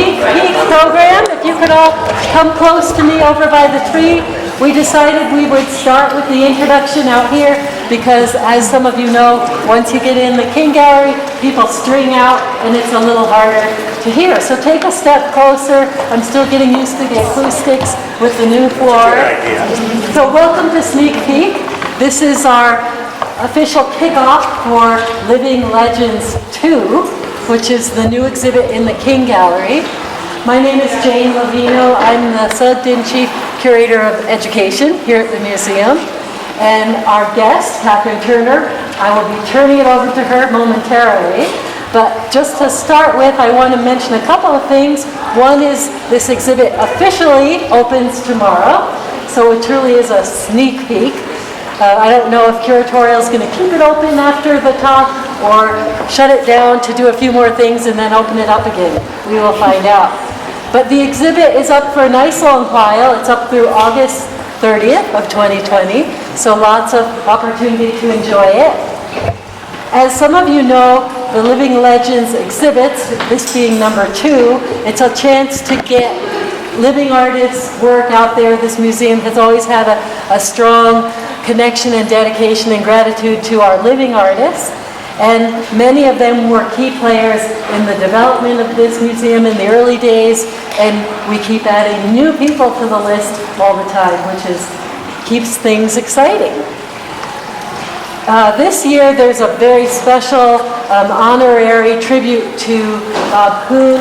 sneak peek program. If you could all come close to me over by the tree. We decided we would start with the introduction out here because, as some of you know, once you get in the King Gallery, people string out and it's a little harder to hear. So take a step closer. I'm still getting used to the acoustics with the new floor. So welcome to Sneak Peek. This is our official kickoff for Living Legends 2, which is the new exhibit in the King Gallery. My name is Jane Levino. I'm the Sugden Chief Curator of Education here at the museum. And our guest, Kathryn Turner, I will be turning it over to her momentarily. But just to start with, I want to mention a couple of things. One is this exhibit officially opens tomorrow, so it truly is a sneak peek. I don't know if curatorial is going to keep it open after the talk or shut it down to do a few more things and then open it up again. We will find out. But the exhibit is up for a nice long while. It's up through August 30th of 2020, so lots of opportunity to enjoy it. As some of you know, the Living Legends exhibits, this being number 2, it's a chance to get living artists' work out there. This museum has always had a strong connection and dedication and gratitude to our living artists. And many of them were key players in the development of this museum in the early days, and we keep adding new people to the list all the time, which keeps things exciting. This year there's a very special honorary tribute to Poon,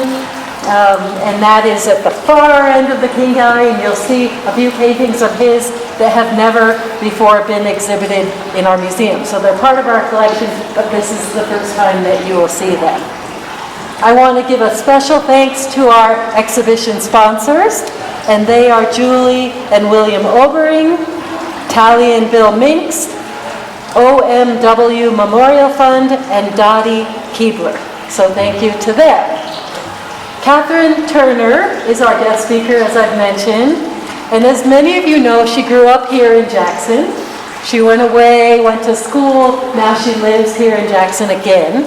and that is at the far end of the King Gallery, and you'll see a few paintings of his that have never before been exhibited in our museum. So they're part of our collection, but this is the first time that you will see them. I want to give a special thanks to our exhibition sponsors, and they are Julie and William Obering, Tally and Bill Minks, OMW Memorial Fund, and Dottie Keebler. So thank you to them. Kathryn Turner is our guest speaker, as I've mentioned. And as many of you know, she grew up here in Jackson. She went away, went to school, now she lives here in Jackson again.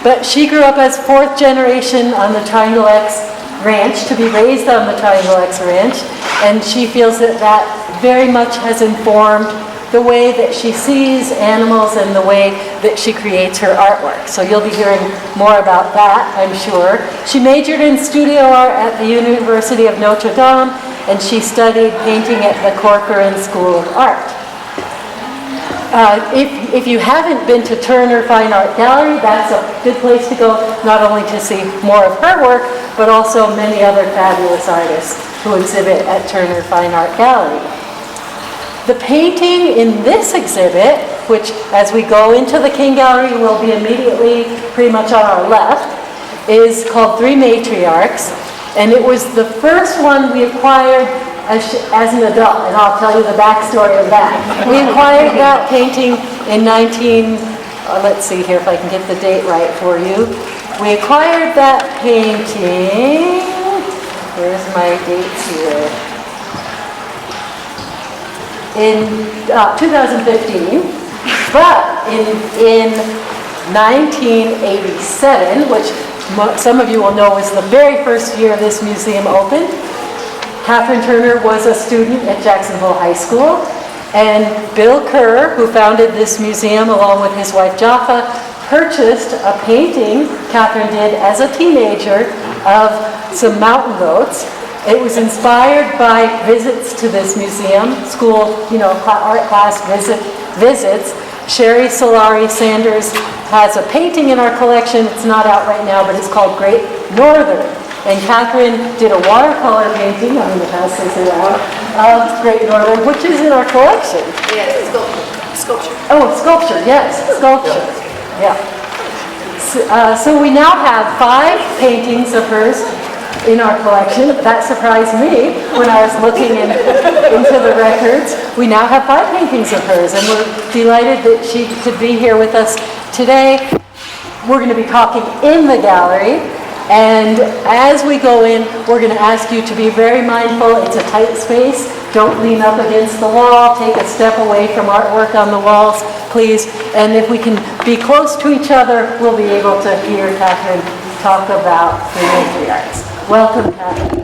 But she grew up as 4th generation on the Triangle X Ranch, to be raised on the Triangle X Ranch. And she feels that that very much has informed the way that she sees animals and the way that she creates her artwork. So you'll be hearing more about that, I'm sure. She majored in studio art at the University of Notre Dame, and she studied painting at the Corcoran School of Art. If you haven't been to Turner Fine Art Gallery, that's a good place to go, not only to see more of her work, but also many other fabulous artists who exhibit at Turner Fine Art Gallery. The painting in this exhibit, which as we go into the King Gallery will be immediately pretty much on our left, is called Three Matriarchs. And it was the first one we acquired as an adult, and I'll tell you the backstory of that. We acquired that painting in let's see here if I can get the date right for you. We acquired that painting, where's my dates here? In 2015, but in 1987, which some of you will know was the very first year this museum opened, Kathryn Turner was a student at Jacksonville High School, and Bill Kerr, who founded this museum along with his wife Jaffa, purchased a painting Kathryn did as a teenager of some mountain goats. It was inspired by visits to this museum, school, art class visits. Sherry Solari Sanders has a painting in our collection. It's not out right now, but it's called Great Northern. And Kathryn did a watercolor painting, I'm going to pass this around, of Great Northern, which is in our collection. Yes, sculpture. Oh, sculpture, yes, sculpture. Yeah. So we now have 5 paintings of hers in our collection. That surprised me when I was looking into the records. We now have 5 paintings of hers, and we're delighted that she could be here with us today. We're going to be talking in the gallery, and as we go in, we're going to ask you to be very mindful. It's a tight space. Don't lean up against the wall. Take a step away from artwork on the walls, please. And if we can be close to each other, we'll be able to hear Kathryn talk about the matriarchs. Welcome, Kathryn.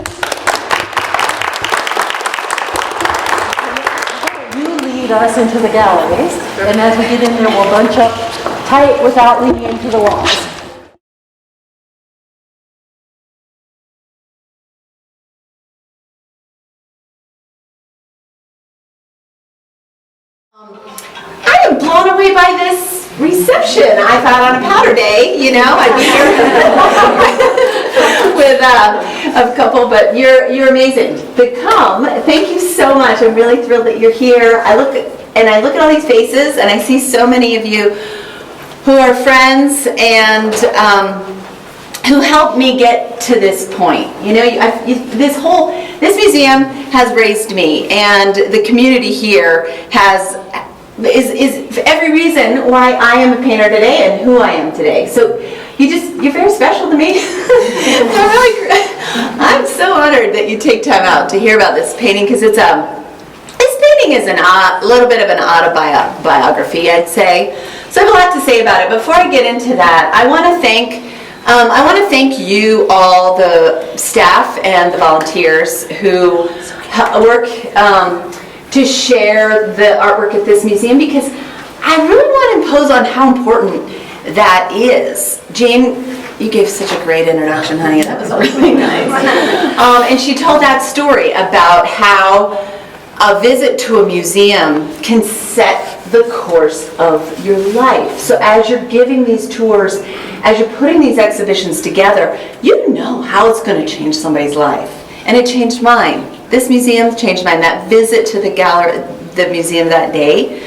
You lead us into the galleries, and as we get in there, we'll bunch up tight without leaning into the walls. I am blown away by this reception. I thought on a powder day, I'd be here with a couple, but you're amazing. Thank you so much. I'm really thrilled that you're here. I look at all these faces, and I see so many of you who are friends and who helped me get to this point. This museum has raised me, and the community here is every reason why I am a painter today and who I am today. So you're very special to me. I'm so honored that you take time out to hear about this painting, because this painting is a little bit of an autobiography, I'd say. So I have a lot to say about it. Before I get into that, I want to thank you all, the staff and the volunteers who work to share the artwork at this museum, because I really want to impose on how important that is. Jane, you gave such a great introduction, honey. That was really nice. And she told that story about how a visit to a museum can set the course of your life. So as you're giving these tours, as you're putting these exhibitions together, you know how it's going to change somebody's life. And it changed mine. This museum changed mine. That visit to the museum that day,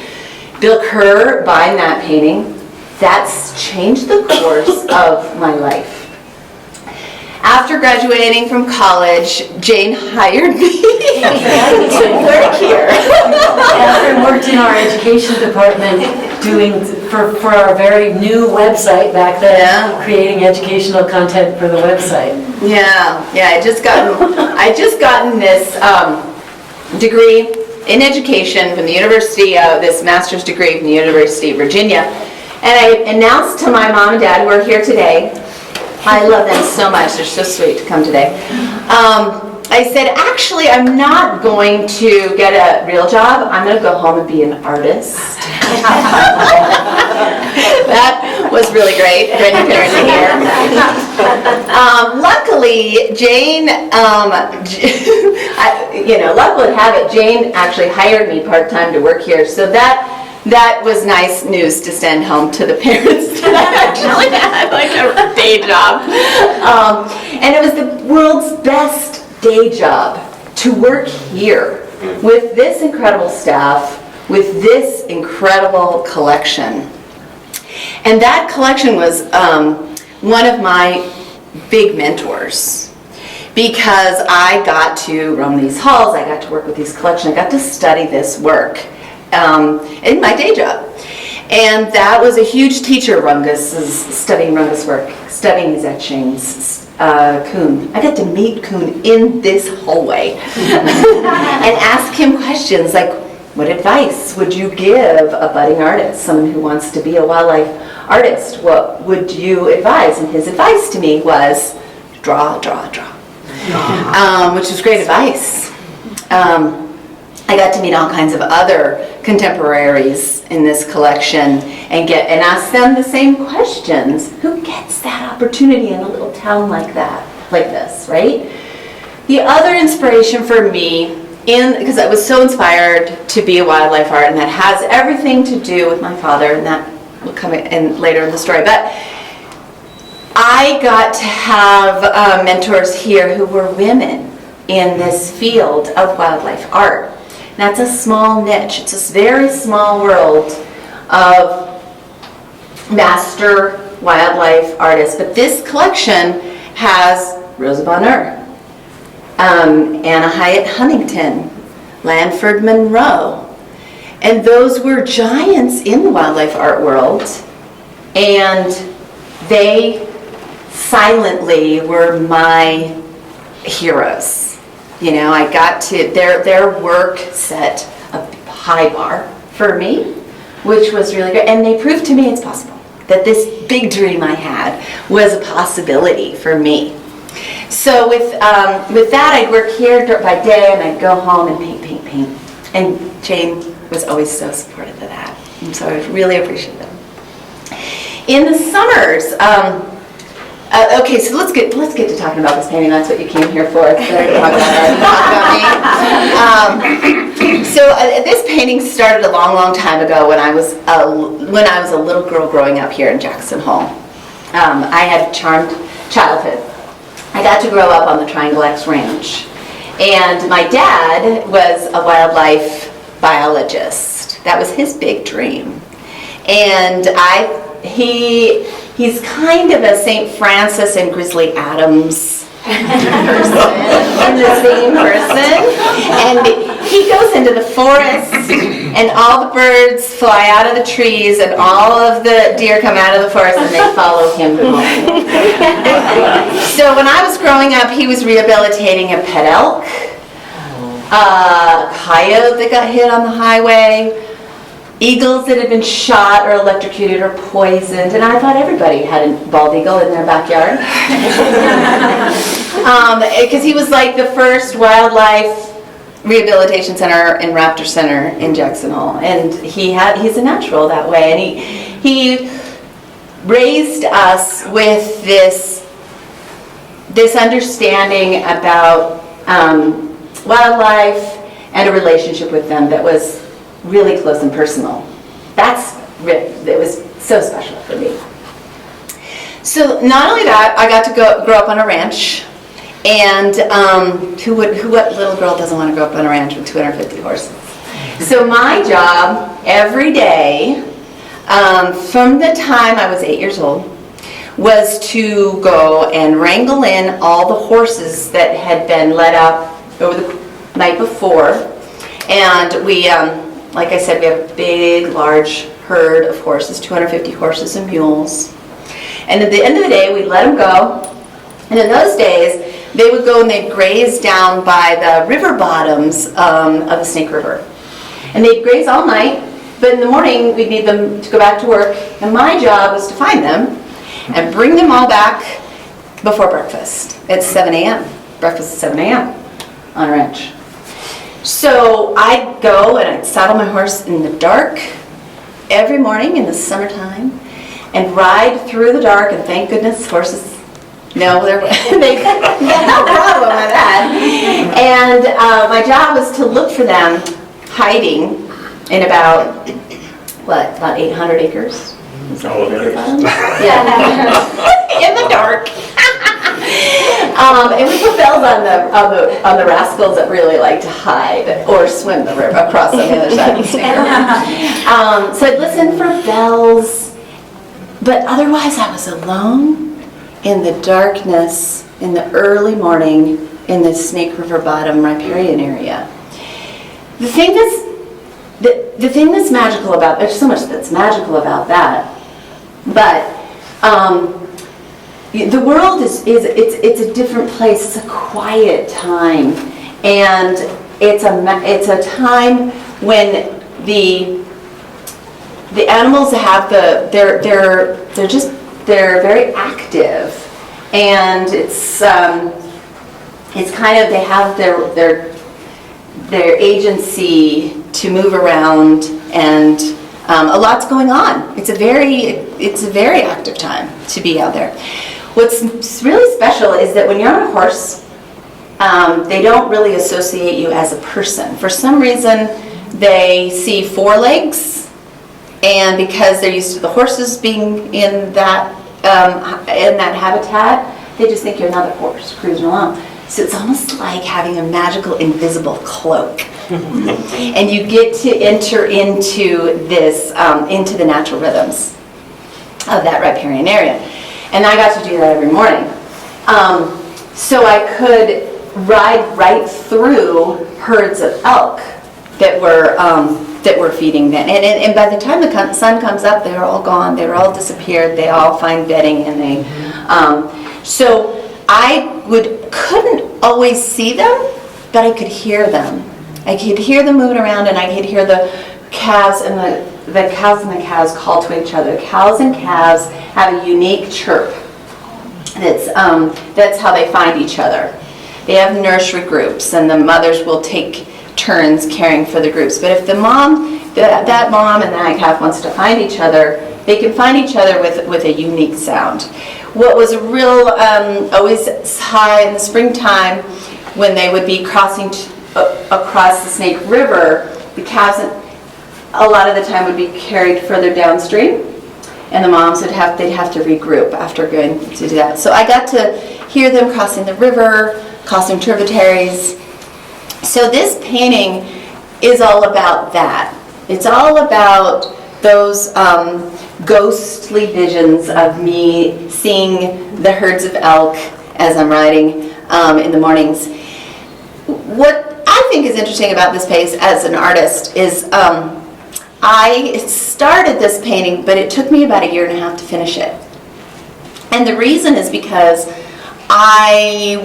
Bill Kerr buying that painting, that's changed the course of my life. After graduating from college, Jane hired me to work here. Kathryn worked in our education department for our very new website back then, creating educational content for the website. Yeah. I just gotten this degree in education from the University, this master's degree from the University of Virginia, and I announced to my mom and dad, who are here today. I love them so much. They're so sweet to come today. I said, actually, I'm not going to get a real job. I'm going to go home and be an artist. That was really great. Grandparent here. Luckily, Jane, luck would have it, Jane actually hired me part-time to work here. So that was nice news to send home to the parents that I actually had like a day job. And it was the world's best day job to work here with this incredible staff, with this incredible collection. And that collection was one of my big mentors, because I got to roam these halls, I got to work with these collections, I got to study this work in my day job. And that was a huge teacher, studying Rungus work, studying his etchings. Kuhn. I got to meet Kuhn in this hallway and ask him questions like, what advice would you give a budding artist, someone who wants to be a wildlife artist? What would you advise? And his advice to me was, draw, draw, draw, which was great advice. I got to meet all kinds of other contemporaries in this collection and ask them the same questions. Who gets that opportunity in a little town like this, right? The other inspiration for me, because I was so inspired to be a wildlife art, and that has everything to do with my father, and that will come in later in the story, but I got to have mentors here who were women in this field of wildlife art. That's a small niche. It's this very small world of master wildlife artists. But this collection has Rosa Bonheur, Anna Hyatt Huntington, Lanford Monroe. And those were giants in the wildlife art world. And they silently were my heroes. You know, I got to, their work set a high bar for me, which was really great. And they proved to me it's possible, that this big dream I had was a possibility for me. So with that, I'd work here by day, and I'd go home and paint. And Jane was always so supportive of that, and so I was really appreciative. In the summers, okay, so let's get to talking about this painting. That's what you came here for. It's better to talk about me. So this painting started a long time ago when I was a little girl growing up here in Jackson Hole. I had a charmed childhood. I got to grow up on the Triangle X Ranch, and my dad was a wildlife biologist. That was his big dream, and he's kind of a St. Francis and Grizzly Adams person, in the same person. And he goes into the forest, and all the birds fly out of the trees, and all of the deer come out of the forest, and they follow him home. So when I was growing up, he was rehabilitating a pet elk, a coyote that got hit on the highway, eagles that had been shot or electrocuted or poisoned, and I thought everybody had a bald eagle in their backyard. Because he was like the first wildlife rehabilitation center and raptor center in Jackson Hole, and he's a natural that way, and he raised us with this understanding about wildlife and a relationship with them that was really close and personal. It was so special for me. So not only that, I got to grow up on a ranch, and what little girl doesn't want to grow up on a ranch with 250 horses? So my job every day, from the time I was 8 years old, was to go and wrangle in all the horses that had been let out over the night before, and we. Like I said, we have a big, large herd of horses, 250 horses and mules. And at the end of the day, we'd let them go. And in those days, they would go and they'd graze down by the river bottoms of the Snake River. And they'd graze all night, but in the morning, we'd need them to go back to work. And my job was to find them and bring them all back before breakfast at 7 a.m. Breakfast at 7 a.m. on a ranch. So I'd go and I'd saddle my horse in the dark every morning in the summertime and ride through the dark, and thank goodness horses they had no problem with that. And my job was to look for them hiding in about 800 acres? Yeah. In the dark. And we put bells on the rascals that really like to hide or swim the river across on the other side of the Snake River. So I'd listen for bells, but otherwise I was alone in the darkness in the early morning in the Snake River bottom riparian area. The thing that's magical about, there's so much that's magical about that, but the world it's a different place. It's a quiet time, and it's a time when the animals have they're very active, and it's kind of, they have their agency to move around, and a lot's going on. It's a very active time to be out there. What's really special is that when you're on a horse, they don't really associate you as a person. For some reason, they see four legs, and because they're used to the horses being in that habitat, they just think you're another horse cruising along. So it's almost like having a magical invisible cloak. And you get to enter into this, into the natural rhythms of that riparian area. And I got to do that every morning. So I could ride right through herds of elk that were feeding then. And by the time the sun comes up, they're all gone. They're all disappeared. They all find bedding, and they. So I couldn't always see them, but I could hear them. I could hear them moving around, and I could hear the calves and the cows call to each other. Cows and calves have a unique chirp. That's how they find each other. They have nursery groups, and the mothers will take turns caring for the groups. But if the mom, that mom and that calf wants to find each other, they can find each other with a unique sound. What was a real, always high in the springtime, when they would be crossing across the Snake River, the calves a lot of the time would be carried further downstream, and the moms they'd have to regroup after going to do that. So I got to hear them crossing the river, crossing tributaries. So this painting is all about that. It's all about those ghostly visions of me seeing the herds of elk as I'm riding in the mornings. What I think is interesting about this piece as an artist is I started this painting, but it took me about 1.5 years to finish it. And the reason is because I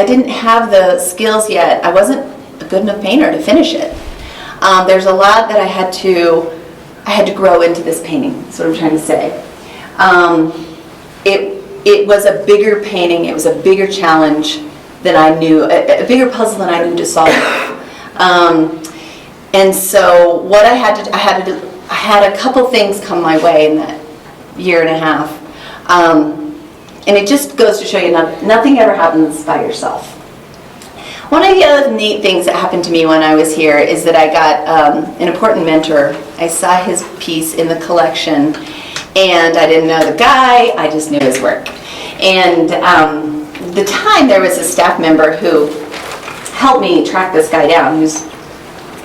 didn't have the skills yet. I wasn't a good enough painter to finish it. There's a lot that I had to grow into this painting. That's what I'm trying to say. It was a bigger painting. It was a bigger challenge than I knew, a bigger puzzle than I knew to solve. And so what I had a couple things come my way in that 1.5 years. And it just goes to show you nothing ever happens by yourself. One of the other neat things that happened to me when I was here is that I got an important mentor. I saw his piece in the collection, and I didn't know the guy, I just knew his work. And the time there was a staff member who helped me track this guy down, who's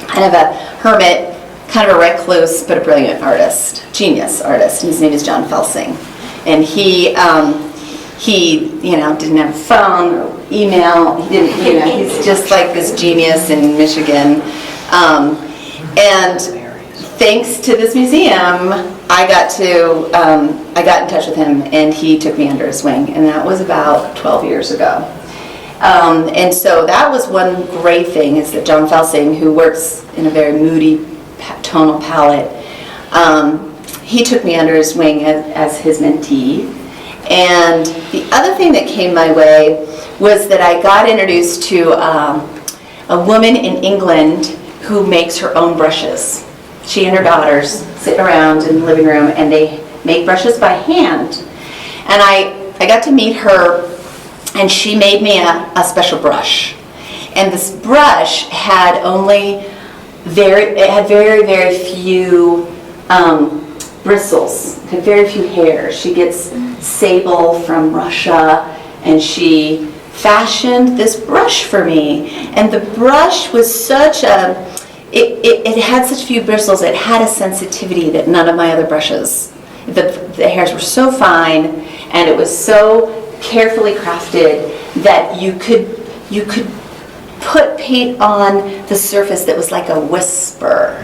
kind of a hermit, kind of a recluse, but a brilliant artist, genius artist. His name is John Felsing. And he didn't have a phone or email. He didn't, he's just like this genius in Michigan. And thanks to this museum, I got in touch with him, and he took me under his wing, and that was about 12 years ago. And so that was one great thing, is that John Felsing, who works in a very moody tonal palette, he took me under his wing as his mentee. And the other thing that came my way was that I got introduced to a woman in England who makes her own brushes. She and her daughters sit around in the living room, and they make brushes by hand. And I got to meet her, and she made me a special brush. And this brush had very, very few bristles, had very few hairs. She gets sable from Russia, and she fashioned this brush for me. And the brush was it had such few bristles, it had a sensitivity that none of my other brushes. The hairs were so fine, and it was so carefully crafted that you could put paint on the surface that was like a whisper.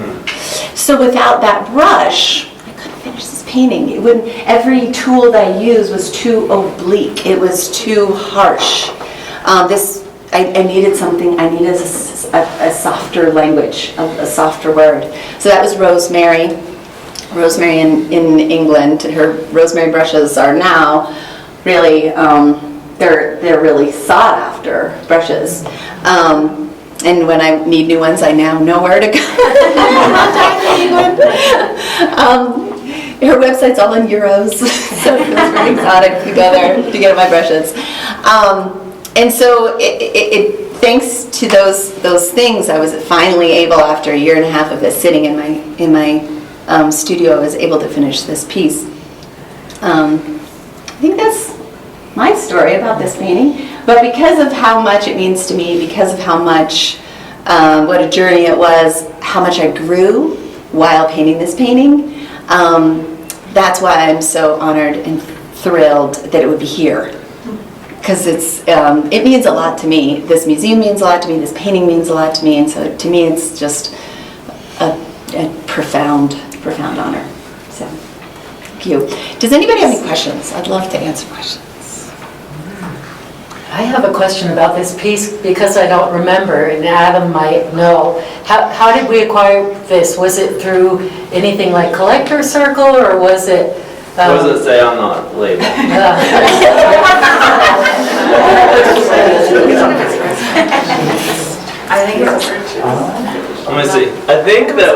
So without that brush, I couldn't finish this painting. Every tool that I used was too oblique. It was too harsh. I needed something. I needed a softer language, a softer word. So that was rosemary. Rosemary in England. Her rosemary brushes are now really they're really sought after brushes. And when I need new ones, I now know where to go. Her website's all in euros, so it was very exotic to go there to get my brushes. And so thanks to those things, I was finally able, after 1.5 years of this sitting in my studio, I was able to finish this piece. I think that's my story about this painting. But because of how much it means to me, because of how much, what a journey it was, how much I grew while painting this painting, that's why I'm so honored and thrilled that it would be here. Because it means a lot to me. This museum means a lot to me, this painting means a lot to me, and so to me it's just a profound honor. So, thank you. Does anybody have any questions? I'd love to answer questions. I have a question about this piece because I don't remember, and Adam might know. How did we acquire this? Was it through anything like Collector Circle, or was it What does it say on the label? I think it's. Let me see. I think that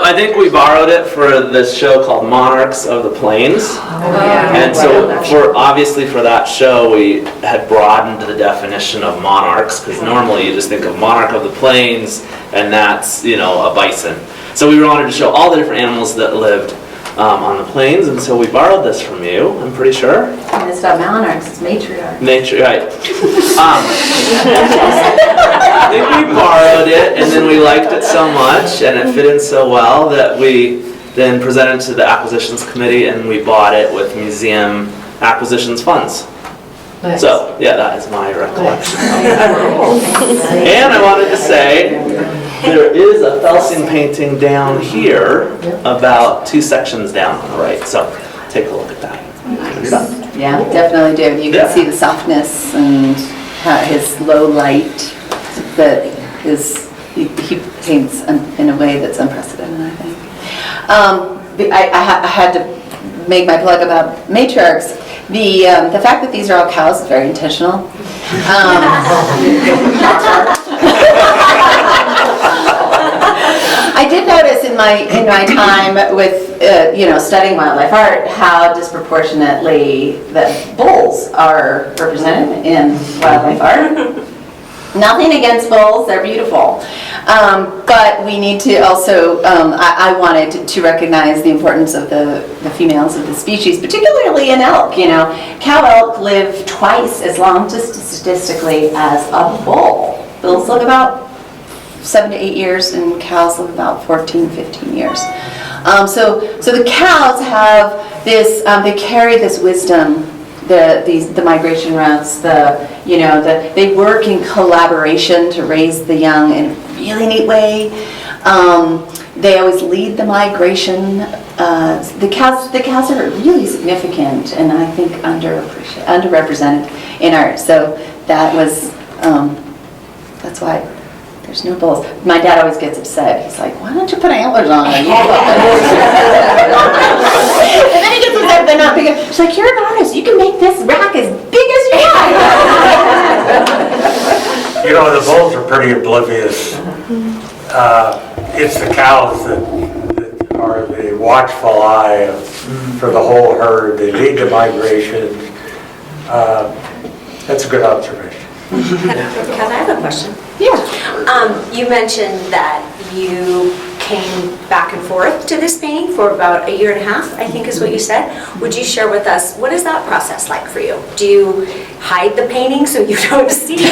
I think we borrowed it for this show called Monarchs of the Plains. And so obviously for that show, we had broadened the definition of monarchs, because normally you just think of monarch of the plains, and that's, a bison. So we wanted to show all the different animals that lived on the plains, and so we borrowed this from you, I'm pretty sure. And it's not monarchs, it's matriarchs. Nature, right. I think we borrowed it, and then we liked it so much, and it fit in so well that we then presented to the acquisitions committee, and we bought it with museum acquisitions funds. Nice. So, yeah, that is my recollection. And I wanted to say, there is a Felsing painting down here, about 2 sections down on the right, so take a look at that. When you're done. Yeah, definitely do. You can see the softness and his low light that he paints in a way that's unprecedented, I think. I had to make my plug about matriarchs. The fact that these are all cows is very intentional. I did notice in my time with studying wildlife art how disproportionately the bulls are represented in wildlife art. Nothing against bulls, they're beautiful. But we need to also, I wanted to recognize the importance of the females of the species, particularly in elk. Cow elk live twice as long statistically as a bull. Bulls live about 7 to 8 years, and cows live about 14, 15 years. So the cows have this, they carry this wisdom, the migration routes, they work in collaboration to raise the young in a really neat way. They always lead the migration. The cows are really significant, and I think underrepresented in art. So that was, that's why there's no bulls. My dad always gets upset. He's like, why don't you put antlers on? And then he gets upset they're not big enough. She's like, you're an artist. You can make this rack as big as you want. The bulls are pretty oblivious. It's the cows that are the watchful eye for the whole herd. They lead the migration. That's a good observation. Can I have a question? Yeah. You mentioned that you came back and forth to this painting for about 1.5 years, I think is what you said. Would you share with us, what is that process like for you? Do you hide the painting so you don't see it? Do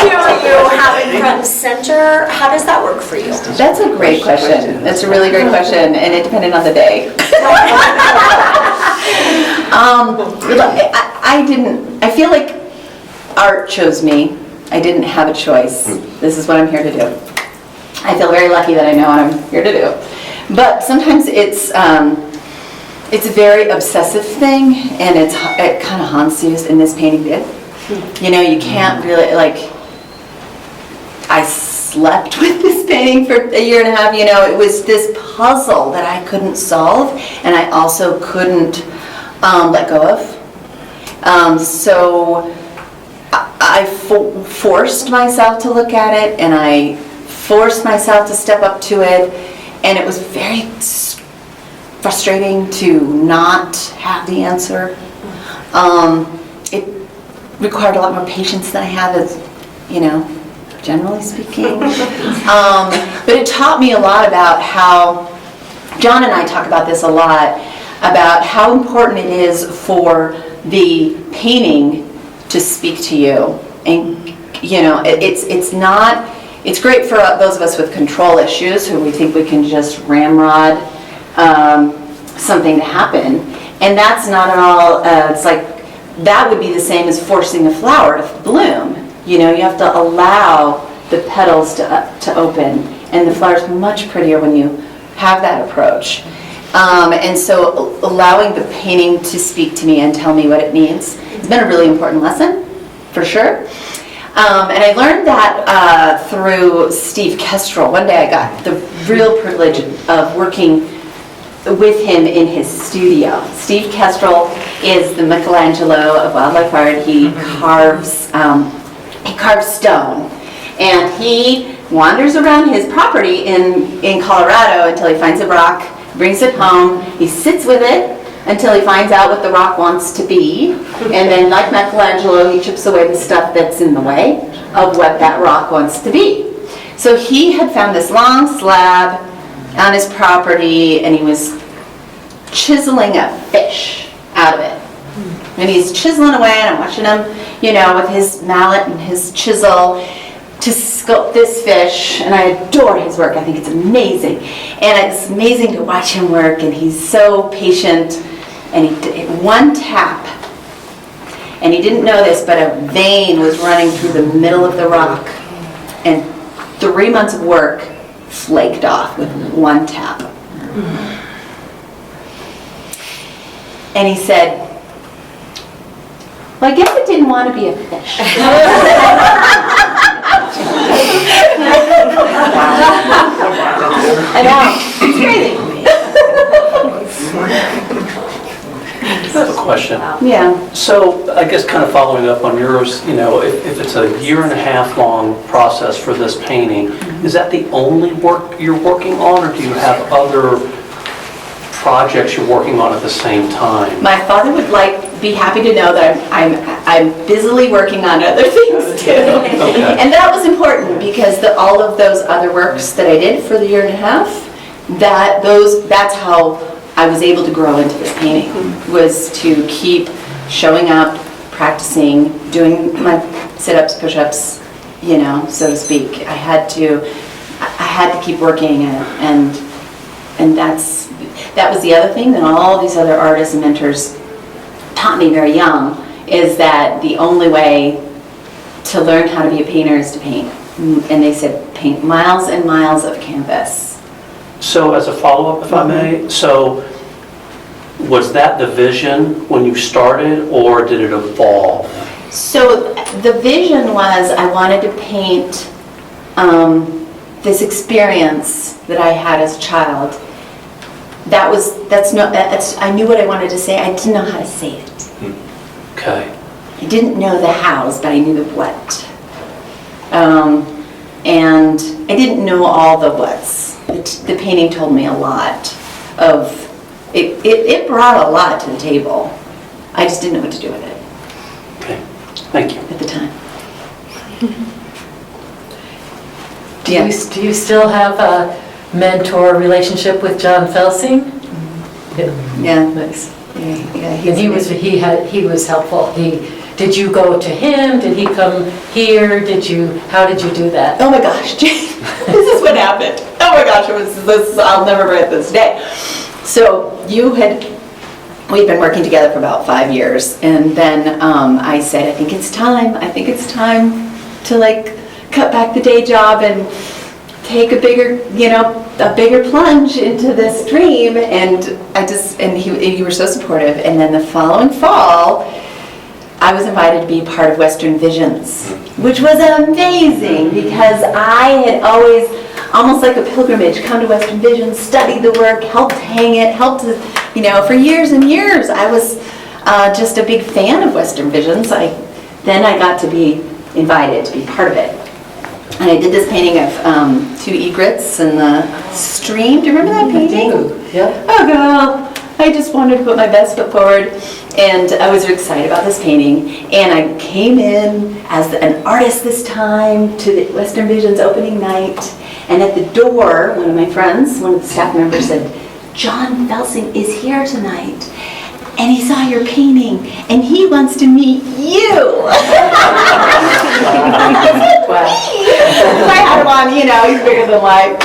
you have it front and center? How does that work for you? That's a great question. That's a really great question, and it depended on the day. I feel like art chose me. I didn't have a choice. This is what I'm here to do. I feel very lucky that I know what I'm here to do. But sometimes it's a very obsessive thing, and it kind of haunts you, and this painting did. You can't really, I slept with this painting for 1.5 years. It was this puzzle that I couldn't solve, and I also couldn't let go of. So I forced myself to look at it, and I forced myself to step up to it, and it was very frustrating to not have the answer. It required a lot more patience than I have, as generally speaking. But it taught me a lot about how, John and I talk about this a lot, about how important it is for the painting to speak to you. And it's great for those of us with control issues who we think we can just ramrod something to happen. And that's not at all, it's like, that would be the same as forcing a flower to bloom. You have to allow the petals to open, and the flower's much prettier when you have that approach. And so allowing the painting to speak to me and tell me what it means, it's been a really important lesson, for sure. And I learned that through Steve Kestrel. One day I got the real privilege of working with him in his studio. Steve Kestrel is the Michelangelo of wildlife art. He carves stone, and he wanders around his property in Colorado until he finds a rock, brings it home, he sits with it until he finds out what the rock wants to be, and then like Michelangelo, he chips away the stuff that's in the way of what that rock wants to be. So he had found this long slab on his property, and he was chiseling a fish out of it. And he's chiseling away, and I'm watching him, with his mallet and his chisel to sculpt this fish, and I adore his work. I think it's amazing. And it's amazing to watch him work, and he's so patient. And he did one tap, and he didn't know this, but a vein was running through the middle of the rock, and 3 months of work flaked off with one tap. And he said, well, I guess it didn't want to be a fish. I know, it's crazy. I have a question. Yeah. So I guess kind of following up on yours, if it's a 1.5 year long process for this painting, is that the only work you're working on, or do you have other projects you're working on at the same time? My father would be happy to know that I'm busily working on other things too. Okay. And that was important because all of those other works that I did for the 1.5 years, that's how I was able to grow into this painting, was to keep showing up, practicing, doing my sit-ups, push-ups, so to speak. I had to keep working, and that was the other thing that all these other artists and mentors taught me very young, is that the only way to learn how to be a painter is to paint. And they said, paint miles and miles of canvas. So as a follow-up, if I may, so was that the vision when you started, or did it evolve? So the vision was I wanted to paint this experience that I had as a child. I knew what I wanted to say. I didn't know how to say it. Okay. I didn't know the hows, but I knew the what. And I didn't know all the whats. The painting told me a lot of, it brought a lot to the table. I just didn't know what to do with it. Okay. Thank you. At the time. Do you still have a mentor relationship with John Felsing? Yeah. Nice. Yeah, And he was helpful. Did you go to him? Did he come here? How did you do that? Oh my gosh, Jane, this is what happened. Oh my gosh, I'll never forget this day. So we'd been working together for about 5 years, and then I said, I think it's time to cut back the day job and take a bigger plunge into this dream. And you were so supportive. And then the following fall, I was invited to be part of Western Visions, which was amazing because I had always, almost like a pilgrimage, come to Western Visions, studied the work, helped hang it, for years and years. I was just a big fan of Western Visions. Then I got to be invited to be part of it. And I did this painting of 2 egrets in the stream. Do you remember that painting? Yeah. Oh, girl. I just wanted to put my best foot forward, and I was excited about this painting. And I came in as an artist this time to the Western Visions opening night, and at the door, one of my friends, one of the staff members said, John Felsing is here tonight, and he saw your painting, and he wants to meet you. I had him on, he's bigger than life.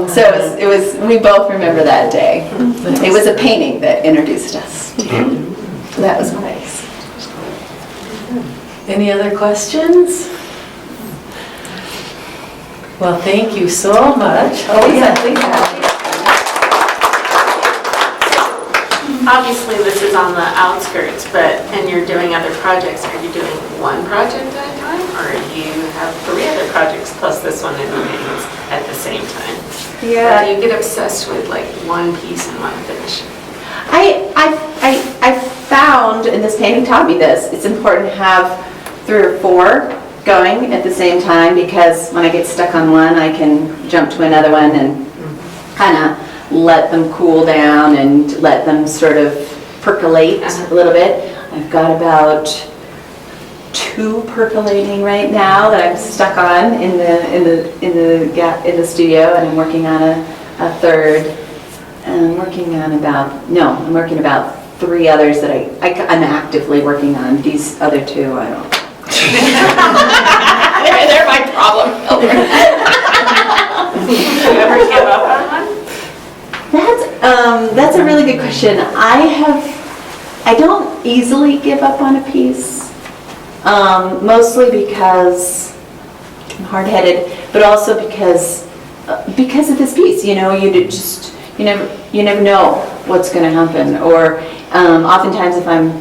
So it was. We both remember that day. It was a painting that introduced us. So that was nice. Any other questions? Well, thank you so much. Oh, yeah, please. Obviously, this is on the outskirts, and you're doing other projects. Are you doing one project then? or you have 3 other projects plus this one in the wings at the same time? Or Yeah. do you get obsessed with like one piece and one finish? I found, and this painting taught me this, it's important to have 3 or 4 going at the same time, because when I get stuck on one, I can jump to another one and kind of let them cool down and let them sort of percolate a little bit. I've got about 2 percolating right now that I'm stuck on in the studio, and I'm working on a 3rd. And I'm working about 3 others that I'm actively working on. These other 2, I don't. They're my problem. Do you ever give up on one? That's a really good question. I don't easily give up on a piece, mostly because I'm hard-headed, but also because of this piece. You know, you never know what's going to happen. Or oftentimes, if I'm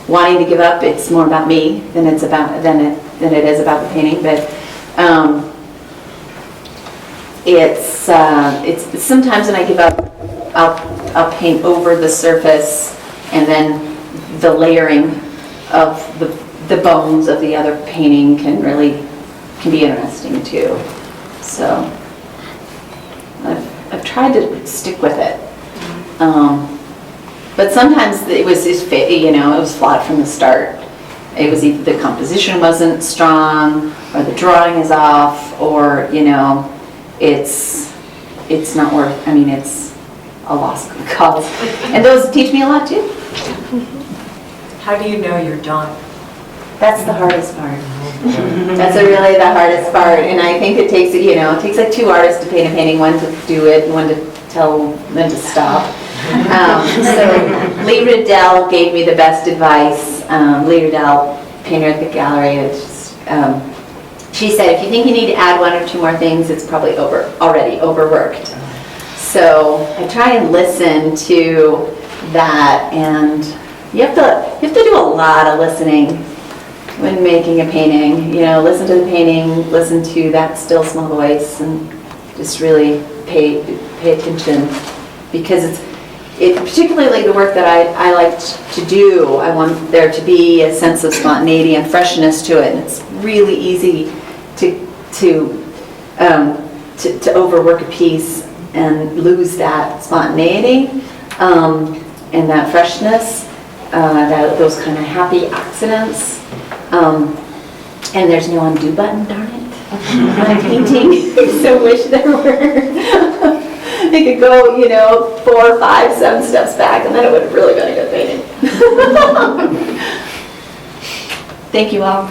wanting to give up, it's more about me than it is about the painting. But it's sometimes when I give up, I'll paint over the surface, and then the layering of the bones of the other painting can be interesting too. So I've tried to stick with it, but sometimes it was flawed from the start. It was either the composition wasn't strong, or the drawing is off, or it's not worth. I mean, it's a lost cause, and those teach me a lot too. How do you know you're done? That's the hardest part. That's really the hardest part, and I think it takes like 2 artists to paint a painting, one to do it and one to tell them to stop. So Lee Riddell gave me the best advice. Lee Riddell, painter at the gallery, she said, if you think you need to add 1 or 2 more things, it's probably already overworked. So I try and listen to that, and you have to do a lot of listening when making a painting. Listen to the painting, listen to that still small voice, and just really pay attention, because it's particularly the work that I like to do. I want there to be a sense of spontaneity and freshness to it, and it's really easy to overwork a piece and lose that spontaneity and that freshness, those kind of happy accidents. And there's no undo button, darn it, on a painting. I so wish there were. It could go, 4, 5, 7 steps back, and then it would have really been a good painting. Thank you all.